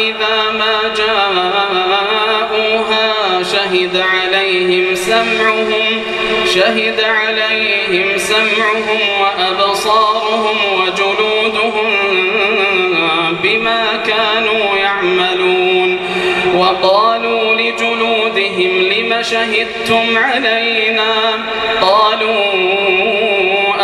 إذا ما جاءوها شهد عليهم سمعهم وأبصارهم وجلودهم بما كانوا يعملون. وقالوا لجلودهم لم شهدتم علينا؟ قالوا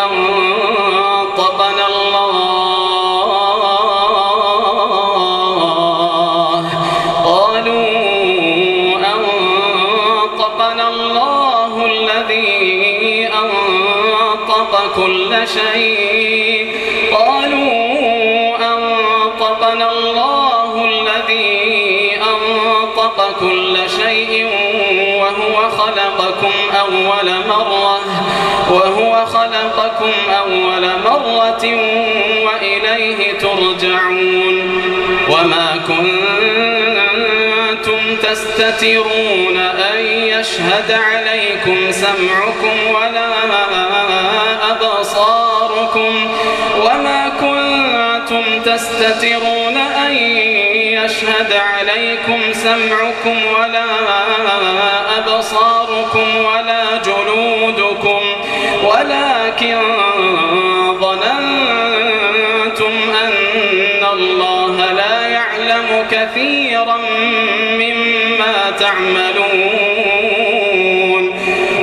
أنطقنا الله الذي أنطق كل شيء وهو خلقكم أول مرة وإليه ترجعون. وما كنتم تستترون أن يشهد عليكم سمعكم ولا أبصاركم ولا جلودكم ولكن ظننتم أن الله لا يعلم كثيرا مما تعملون.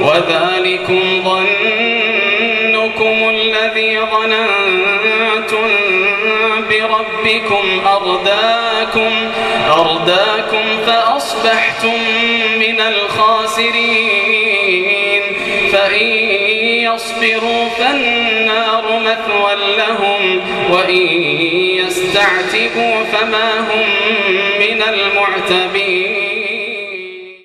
وذلكم ظنكم الذي ظننتم بربكم أرداكم فأصبحتم من الخاسرين. فإن يصبروا فالنار مثوى لهم وإن يستعتبوا فما هم من المعتبين.